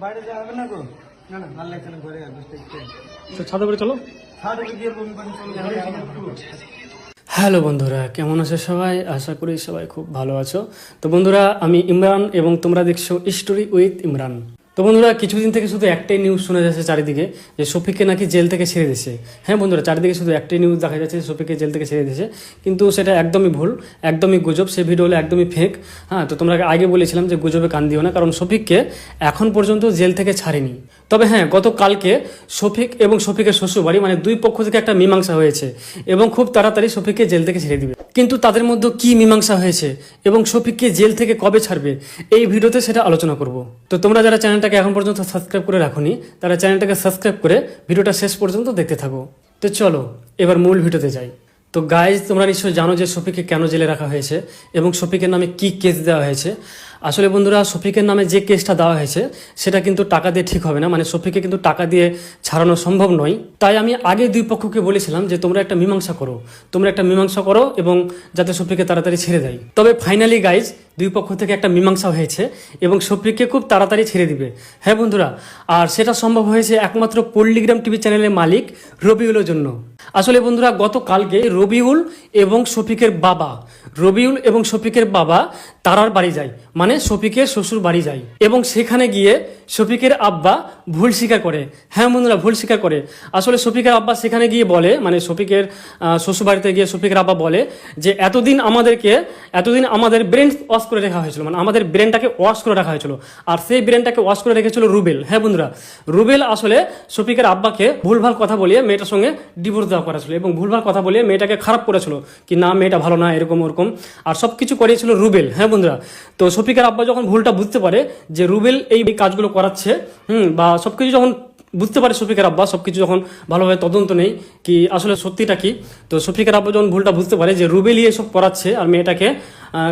বাইরে যাবে না গো? না না, ভালো লাগছে না, ঘরে বসে তো ছাদে উপরে চলো। ছাদে গিয়ে বমি পানি চলে যাবে। হ্যালো বন্ধুরা, কেমন আছো সবাই? আশা করি সবাই খুব ভালো আছো। তো বন্ধুরা, আমি ইমরান এবং তোমরা দেখছো স্টোরি উইথ ইমরান। তো বন্ধুরা, কিছুদিন থেকে শুধু একটাই নিউজ শোনা যাচ্ছে চারিদিকে, যে শফিককে নাকি জেল থেকে ছেড়ে দিয়েছে। হ্যাঁ বন্ধুরা, চারিদিকে শুধু একটাই নিউজ দেখা যাচ্ছে যে শফিককে জেল থেকে ছেড়ে দিয়েছে, কিন্তু সেটা একদমই ভুল, একদমই গুজব। সেই ভিডিও হলো একদমই ফেক। হ্যাঁ, তো তোমরা আগে বলেছিলাম যে গুজবে কান দিও না, কারণ শফিককে এখন পর্যন্ত জেল থেকে ছাড়েনি। তবে হ্যাঁ, গতকালকে শফিক এবং শফিকের শ্বশুরবাড়ি মানে দুই পক্ষ থেকে একটা মীমাংসা হয়েছে এবং খুব তাড়াতাড়ি শফিককে জেল থেকে ছেড়ে দিবে। কিন্তু তাদের মধ্যে কি মীমাংসা হয়েছে এবং শফিককে জেল থেকে কবে ছাড়বে, এই ভিডিওতে সেটা আলোচনা করব। তো তোমরা যারা চ্যানেলটাকে এখন পর্যন্ত সাবস্ক্রাইব করে রাখোনি, তারা চ্যানেলটাকে সাবস্ক্রাইব করে ভিডিওটা শেষ পর্যন্ত দেখতে থাকো। তো চলো এবার মূল ভিডিওতে যাই। তো গাইজ, তোমরা নিশ্চয়ই জানো যে শফিককে কেন জেলে রাখা হয়েছে এবং শফিকের নামে কি কেস দেওয়া হয়েছে। আসলে বন্ধুরা, শফিকের নামে যে কেসটা দেওয়া হয়েছে সেটা কিন্তু টাকা দিয়ে ঠিক হবে না, মানে শফিককে কিন্তু টাকা দিয়ে ছাড়ানো সম্ভব নয়। তাই আমি আগে দুই পক্ষকে বলেছিলাম যে তোমরা একটা মীমাংসা করো এবং যাতে শফিককে তাড়াতাড়ি ছেড়ে দেয়। তবে ফাইনালি গাইজ, দুই পক্ষ থেকে একটা মীমাংসা হয়েছে এবং শফিককে খুব তাড়াতাড়ি ছেড়ে দিবে। হ্যাঁ বন্ধুরা, আর সেটা সম্ভব হয়েছে একমাত্র পল্লিগ্রাম টিভি চ্যানেলের মালিক রবিউলের জন্য। আসলে বন্ধুরা, গতকালকে রবিউল এবং শফিকের বাবা তারার বাড়ি যায়, মানে শফিকের শ্বশুর বাড়ি যায়, এবং সেখানে গিয়ে শফিকের আব্বা ভুল স্বীকার করে। হ্যাঁ বন্ধুরা, ভুল স্বীকার করে। আসলে শফিকের আব্বা সেখানে গিয়ে বলে, মানে শফিকের শ্বশুর বাড়িতে গিয়ে শফিকের আব্বা বলে যে এতদিন আমাদের ব্রেন ওয়াশ করে রাখা হয়েছিল, মানে আমাদের ব্রেনটাকে ওয়াশ করে রাখা হয়েছিল, আর সেই ব্রেনটাকে ওয়াশ করে রেখেছিল রুবেল। হ্যাঁ বন্ধুরা, রুবেল আসলে শফিকের আব্বাকে ভুলভাল কথা বলিয়ে মেয়েটার সঙ্গে ডিভোর্স দেওয়া করেছিল এবং ভুলভাল কথা বলিয়ে মেয়েটাকে খারাপ করেছিল, কি না মেয়েটা ভালো না, এরকম ওরকম, আর সব কিছু করিয়েছিল রুবেল। হ্যাঁ বন্ধুরা, তো শফিকের আব্বা যখন ভুলটা বুঝতে পারে যে রুবেল এই কাজগুলো করাচ্ছে, বা সবকিছু যখন বুঝতে পারে শফিকের আব্বা, সবকিছু যখন ভালোভাবে তদন্ত নেই কি আসলে সত্যিটা কি, তো শফিকের আব্বা যখন ভুলটা বুঝতে পারে যে রুবেলই এসব করাচ্ছে আর মেয়েটাকে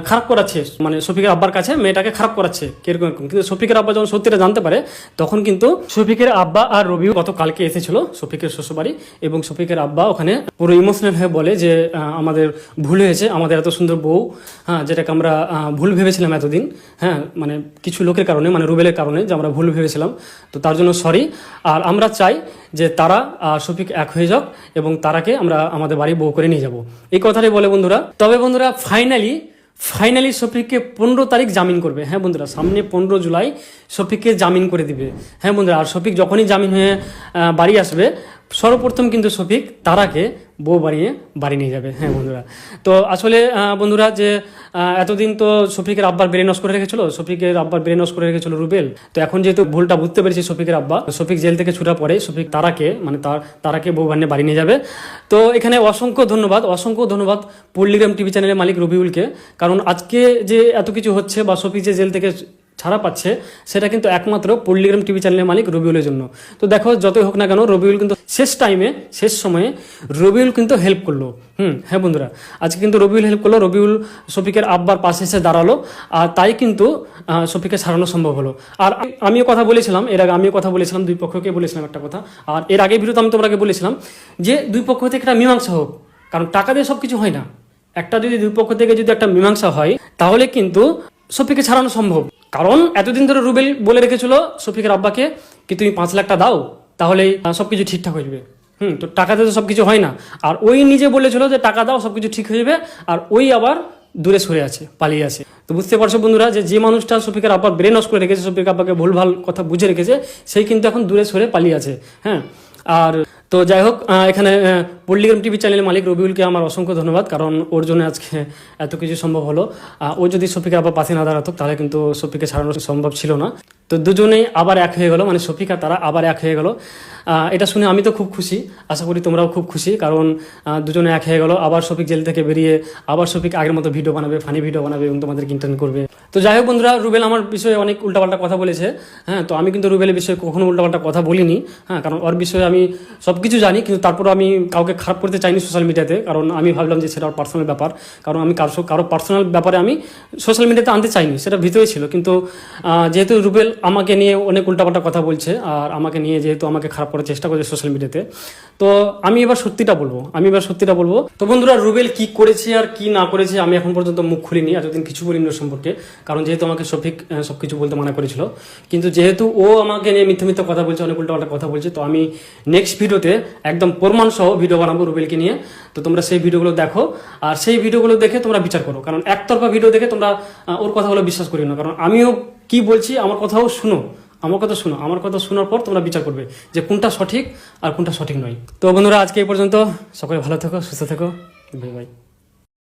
খারাপ করাচ্ছে, মানে শফিকের আব্বার কাছে মেয়েটাকে খারাপ করাচ্ছে কিরকম, কিন্তু শফিকের আব্বা যখন সত্যিটা জানতে পারে, তখন কিন্তু শফিকের আব্বা আর রবিও গতকালকে এসেছিল শফিকের শ্বশুরবাড়ি, এবং শফিকের আব্বা ওখানে পুরো ইমোশনাল হয়ে বলে যে আমাদের ভুল হয়েছে, আমাদের এত সুন্দর বউ, হ্যাঁ, যেটাকে আমরা ভুল ভেবেছিলাম এতদিন, হ্যাঁ, মানে কিছু লোকের কারণে, মানে রুবেলের কারণে যে আমরা ভুল ভেবেছিলাম, তো তার জন্য সরি। আর আমরা চাই যে তারা আর শফিক এক হয়ে যাক এবং তারাকে আমরা আমাদের বাড়ি বউ করে নিয়ে যাব, এই কথাটাই বলে বন্ধুরা। তবে বন্ধুরা, ফাইনালি শফিককে 15 তারিখ জামিন করবে। হ্যাঁ বন্ধুরা, সামনে 15 জুলাই শফিককে জামিন করে দিবে। হ্যাঁ বন্ধুরা, আর শফিক যখনই জামিন হয়ে বাড়ি আসবে, সর্বপ্রথম কিন্তু শফিক তারাকে বউ বানিয়ে বাড়ি নিয়ে যাবে। হ্যাঁ বন্ধুরা, তো আসলে বন্ধুরা, যে এতদিন তো শফিকের আব্বার ব্রেন ওয়াশ করে রেখেছিল রুবেল, তো এখন যেহেতু ভুলটা বুঝতে পেরেছি শফিকের আব্বা, শফিক জেল থেকে ছুটার পরে শফিক তারাকে বউ বানিয়ে বাড়ি নিয়ে যাবে। তো এখানে অসংখ্য ধন্যবাদ পল্লিগ্রাম টিভি চ্যানেলের মালিক রবিউলকে, কারণ আজকে যে এত কিছু হচ্ছে বা শফিক যে জেল থেকে ছাড়া পাচ্ছে, সেটা কিন্তু একমাত্র পল্লিগ্রাম টিভি চ্যানেলের মালিক রবিউলের জন্য। তো দেখো, যতই হোক না কেন, রবিউল কিন্তু শেষ সময়ে রবিউল কিন্তু হেল্প করলো। হ্যাঁ বন্ধুরা, আজকে কিন্তু রবিউল হেল্প করলো, রবিউল শফিকের আব্বার পাশে এসে দাঁড়ালো, আর তাই কিন্তু শফিককে ছাড়ানো সম্ভব হলো। আর আমিও কথা বলেছিলাম, দুই পক্ষকে বলেছিলাম একটা কথা, আর এর আগে ভিডিওতে আমি তোমাকে বলেছিলাম যে দুই পক্ষ থেকে একটা মীমাংসা হোক, কারণ টাকা দিয়ে সব কিছু হয় না। দুই পক্ষ থেকে যদি একটা মীমাংসা হয়, তাহলে কিন্তু শফিককে ছাড়ানো সম্ভব। কারণ এতদিন ধরে রুবেল বলে রেখেছিল শফিকের আব্বাকে কি তুমি 5 লাখ টাকা দাও, তাহলেই সবকিছু ঠিকঠাক হয়ে যাবে। তো টাকাতে তো সবকিছু হয় না। আর ওই নিজে বলেছিল যে টাকা দাও, সবকিছু ঠিক হয়ে যাবে, আর ওই আবার দূরে সরে আছে, পালিয়ে আছে। তো বুঝতে পারছো বন্ধুরা, যে মানুষটা শফিকের আব্বার ব্রেন ওয়াশ করে রেখেছে, শফিকের আব্বাকে ভুলভাল কথা বুঝে রেখেছে, সেই কিন্তু এখন দূরে সরে পালিয়ে আছে। হ্যাঁ, আর তো যাই হোক, এখানে পল্লিগ্রাম টিভি চ্যানেলের মালিক রবিউলকে আমার অসংখ্য ধন্যবাদ, কারণ ওর জন্য আজকে এত কিছু সম্ভব হলো। ও যদি শফিকের আবার পাশে না দাঁড়াতো, তাহলে কিন্তু শফিককে ছাড়ানো সম্ভব ছিল না। তো দুজনেই আবার এক হয়ে গেল, মানে শফিক আর তারা আবার এক হয়ে গেল। এটা শুনে আমি তো খুব খুশি, আশা করি তোমরাও খুব খুশি, কারণ দুজনে এক হয়ে গেল। আবার শফিক জেল থেকে বেরিয়ে আবার শফিক আগের মতো ভিডিও বানাবে, ফানি ভিডিও বানাবে এবং তোমাদেরকে এন্টারটেইন করবে। তো যাই হোক বন্ধুরা, রুবেল আমার বিষয়ে অনেক উল্টাপাল্টা কথা বলেছে। হ্যাঁ, তো আমি কিন্তু রুবেলের বিষয়ে কখনো উল্টাপাল্টা কথা বলিনি। হ্যাঁ, কারণ ওর বিষয়ে আমি সব কিছু জানি, কিন্তু তারপরে আমি কাউকে খারাপ করতে চাইনি সোশ্যাল মিডিয়াতে, কারণ আমি ভাবলাম যে সেটা পার্সোনাল ব্যাপার, কারণ আমি কারো পার্সোনাল ব্যাপারে আমি সোশ্যাল মিডিয়াতে আনতে চাইনি, সেটা ভিতরে ছিল। কিন্তু যেহেতু রুবেল আমাকে নিয়ে অনেক উল্টাপাল্টা কথা বলছে, আর আমাকে নিয়ে যেহেতু আমাকে খারাপ করার চেষ্টা করছে সোশ্যাল মিডিয়াতে, তো আমি এবার সত্যিটা বলবো। তো বন্ধুরা, রুবেল কি করেছে আর কি না করেছে আমি এখন পর্যন্ত মুখ খুলিনি, এতদিন কিছু বলিনি ওর সম্পর্কে, কারণ যেহেতু আমাকে শফিক সবকিছু বলতে মানা করেছিল। কিন্তু যেহেতু ও আমাকে নিয়ে মিথ্যা কথা বলছে, অনেক উল্টাপাল্টা কথা বলছে, তো আমি নেক্সট ভিডিওতে একদম প্রমাণ সহ ভিডিও বানাবো রুবেলকে নিয়ে। তো তোমরা সেই ভিডিওগুলো দেখো, আর সেই ভিডিওগুলো দেখে তোমরা বিচার করো, কারণ একতরফা ভিডিও দেখে তোমরা ওর কথাগুলো বিশ্বাস করি না। কারণ আমিও কি বলছি, আমার কথাও শুনো, আমার কথা শোনার পর তোমরা বিচার করবে যে কোনটা সঠিক আর কোনটা সঠিক নয়। তো বন্ধুরা, আজকে এই পর্যন্ত। সকলে ভালো থেকো, সুস্থ থেকো, বাই বাই।